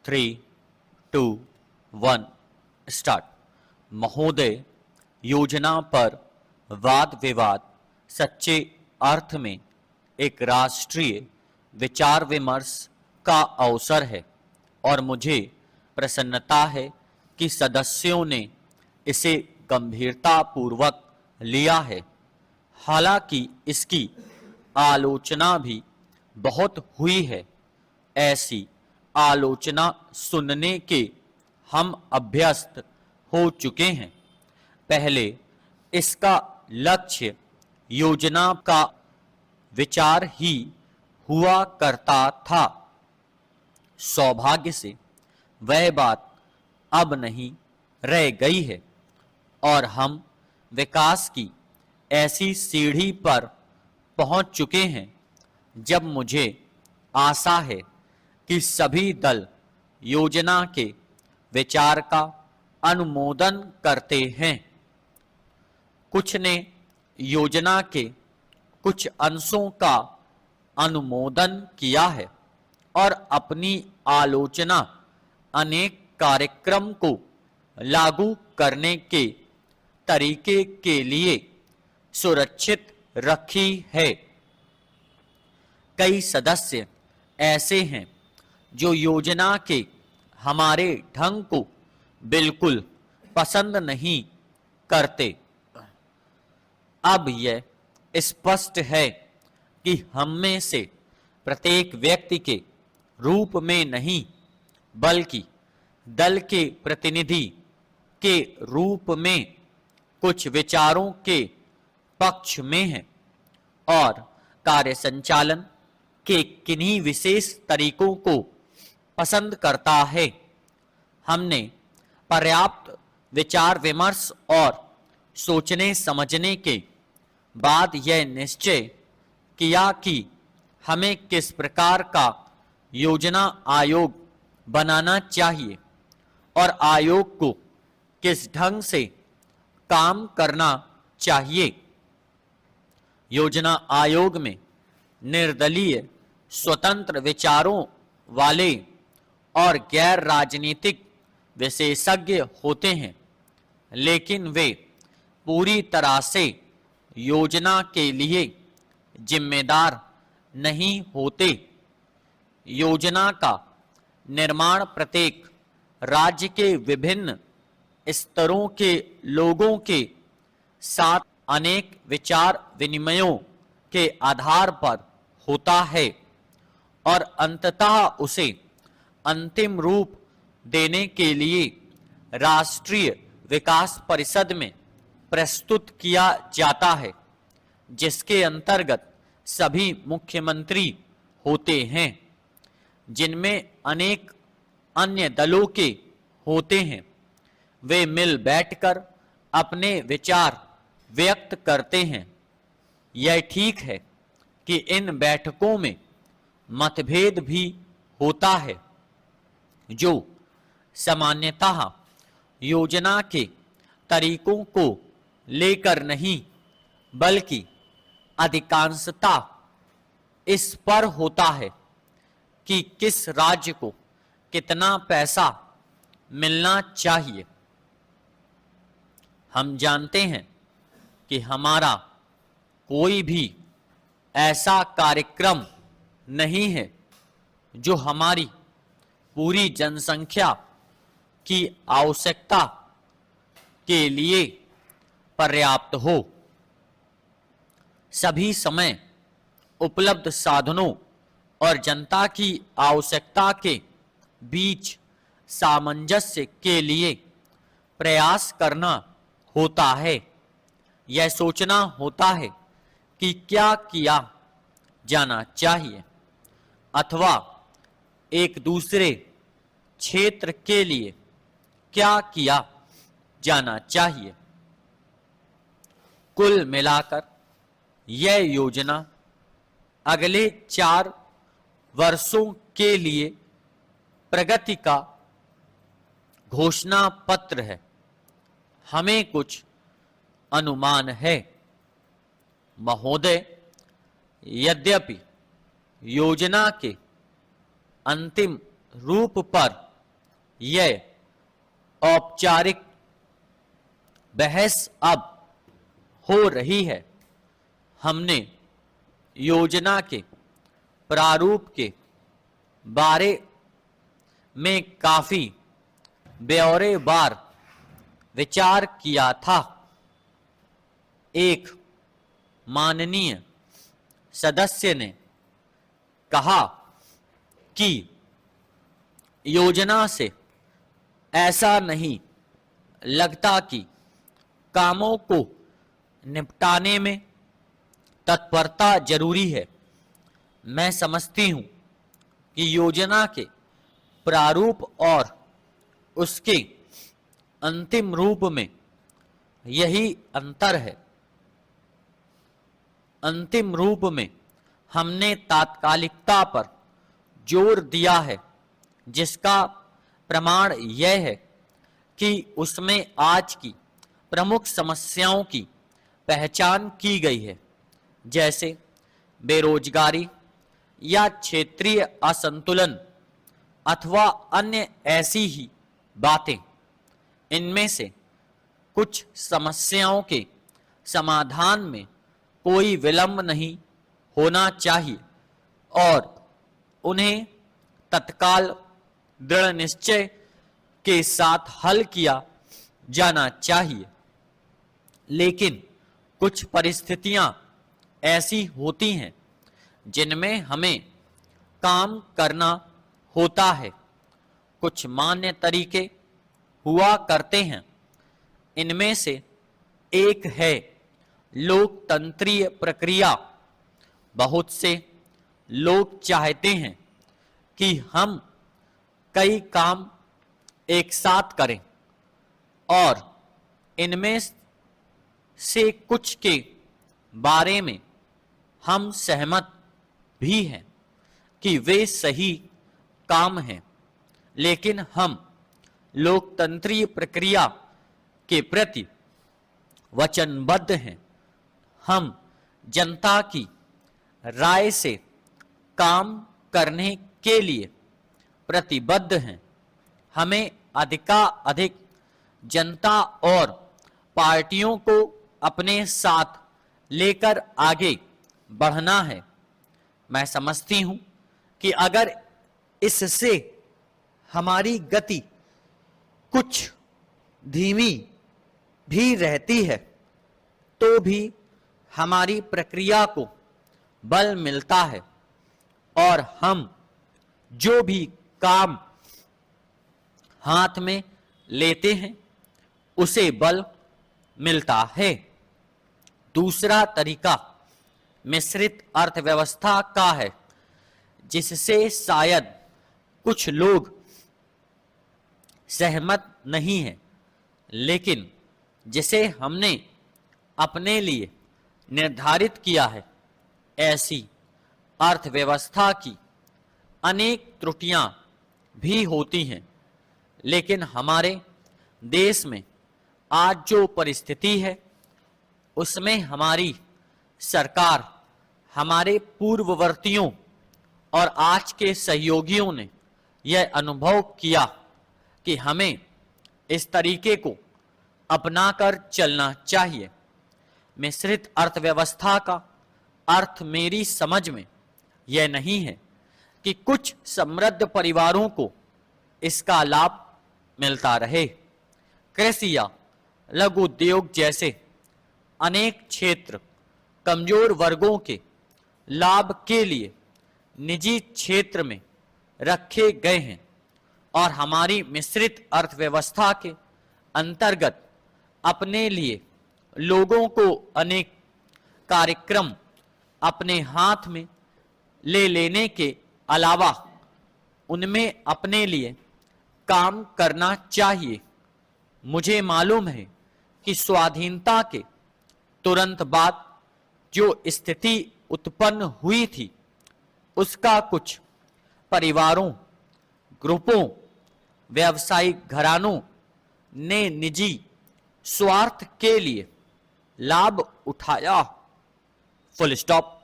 3, 2, 1 start. महोदय, योजना पर वाद विवाद सच्चे अर्थ में एक राष्ट्रीय विचार विमर्श का अवसर है और मुझे प्रसन्नता है कि सदस्यों ने इसे गंभीरतापूर्वक लिया है। हालांकि इसकी आलोचना भी बहुत हुई है। ऐसी आलोचना सुनने के हम अभ्यस्त हो चुके हैं। पहले इसका लक्ष्य योजना का विचार ही हुआ करता था। सौभाग्य से वह बात अब नहीं रह गई है और हम विकास की ऐसी सीढ़ी पर पहुंच चुके हैं जब मुझे आशा है कि सभी दल योजना के विचार का अनुमोदन करते हैं। कुछ ने योजना के कुछ अंशों का अनुमोदन किया है और अपनी आलोचना अनेक कार्यक्रम को लागू करने के तरीके के लिए सुरक्षित रखी है। कई सदस्य ऐसे हैं जो योजना के हमारे ढंग को बिल्कुल पसंद नहीं करते। अब यह स्पष्ट है कि हम में से प्रत्येक व्यक्ति के रूप में नहीं बल्कि दल के प्रतिनिधि के रूप में कुछ विचारों के पक्ष में है और कार्य संचालन के किन्हीं विशेष तरीकों को पसंद करता है। हमने पर्याप्त विचार विमर्श और सोचने समझने के बाद यह निश्चय किया कि हमें किस प्रकार का योजना आयोग बनाना चाहिए और आयोग को किस ढंग से काम करना चाहिए। योजना आयोग में निर्दलीय स्वतंत्र विचारों वाले और गैर राजनीतिक विशेषज्ञ होते हैं, लेकिन वे पूरी तरह से योजना के लिए जिम्मेदार नहीं होते। योजना का निर्माण प्रत्येक राज्य के विभिन्न स्तरों के लोगों के साथ अनेक विचार विनिमयों के आधार पर होता है और अंततः उसे अंतिम रूप देने के लिए राष्ट्रीय विकास परिषद में प्रस्तुत किया जाता है, जिसके अंतर्गत सभी मुख्यमंत्री होते हैं, जिनमें अनेक अन्य दलों के होते हैं। वे मिल बैठकर अपने विचार व्यक्त करते हैं। यह ठीक है कि इन बैठकों में मतभेद भी होता है, जो सामान्यतः योजना के तरीकों को लेकर नहीं बल्कि अधिकांशतः इस पर होता है कि किस राज्य को कितना पैसा मिलना चाहिए। हम जानते हैं कि हमारा कोई भी ऐसा कार्यक्रम नहीं है जो हमारी पूरी जनसंख्या की आवश्यकता के लिए पर्याप्त हो। सभी समय उपलब्ध साधनों और जनता की आवश्यकता के बीच सामंजस्य के लिए प्रयास करना होता है। यह सोचना होता है कि क्या किया जाना चाहिए अथवा एक दूसरे क्षेत्र के लिए क्या किया जाना चाहिए। कुल मिलाकर यह योजना अगले 4 वर्षों के लिए प्रगति का घोषणा पत्र है। हमें कुछ अनुमान है। महोदय, यद्यपि योजना के अंतिम रूप पर यह औपचारिक बहस अब हो रही है। हमने योजना के प्रारूप के बारे में काफी ब्यौरेवार विचार किया था। एक माननीय सदस्य ने कहा कि योजना से ऐसा नहीं लगता कि कामों को निपटाने में तत्परता जरूरी है। मैं समझती हूं कि योजना के प्रारूप और उसके अंतिम रूप में यही अंतर है। अंतिम रूप में हमने तात्कालिकता पर जोर दिया है, जिसका प्रमाण यह है कि उसमें आज की प्रमुख समस्याओं की पहचान की गई है, जैसे बेरोजगारी या क्षेत्रीय असंतुलन अथवा अन्य ऐसी ही बातें। इनमें से कुछ समस्याओं के समाधान में कोई विलंब नहीं होना चाहिए और उन्हें तत्काल दृढ़ निश्चय के साथ हल किया जाना चाहिए। लेकिन कुछ परिस्थितियां ऐसी होती हैं जिनमें हमें काम करना होता है। कुछ मान्य तरीके हुआ करते हैं। इनमें से एक है लोकतंत्रीय प्रक्रिया। बहुत से लोग चाहते हैं कि हम कई काम एक साथ करें और इनमें से कुछ के बारे में हम सहमत भी हैं कि वे सही काम हैं, लेकिन हम लोकतंत्रीय प्रक्रिया के प्रति वचनबद्ध हैं। हम जनता की राय से काम करने के लिए प्रतिबद्ध हैं। हमें अधिकाधिक जनता और पार्टियों को अपने साथ लेकर आगे बढ़ना है। मैं समझती हूं कि अगर इससे हमारी गति कुछ धीमी भी रहती है तो भी हमारी प्रक्रिया को बल मिलता है और हम जो भी काम हाथ में लेते हैं उसे बल मिलता है। दूसरा तरीका मिश्रित अर्थव्यवस्था का है, जिससे शायद कुछ लोग सहमत नहीं हैं, लेकिन जिसे हमने अपने लिए निर्धारित किया है। ऐसी अर्थव्यवस्था की अनेक त्रुटियां भी होती हैं, लेकिन हमारे देश में आज जो परिस्थिति है उसमें हमारी सरकार, हमारे पूर्ववर्तियों और आज के सहयोगियों ने यह अनुभव किया कि हमें इस तरीके को अपनाकर चलना चाहिए। मिश्रित अर्थव्यवस्था का अर्थ मेरी समझ में यह नहीं है कि कुछ समृद्ध परिवारों को इसका लाभ मिलता रहे। कृषि या लघु उद्योग जैसे अनेक क्षेत्र कमजोर वर्गों के लाभ के लिए निजी क्षेत्र में रखे गए हैं और हमारी मिश्रित अर्थव्यवस्था के अंतर्गत अपने लिए लोगों को अनेक कार्यक्रम अपने हाथ में ले लेने के अलावा उनमें अपने लिए काम करना चाहिए। मुझे मालूम है कि स्वाधीनता के तुरंत बाद जो स्थिति उत्पन्न हुई थी उसका कुछ परिवारों, ग्रुपों, व्यावसायिक घरानों ने निजी स्वार्थ के लिए लाभ उठाया। Full stop.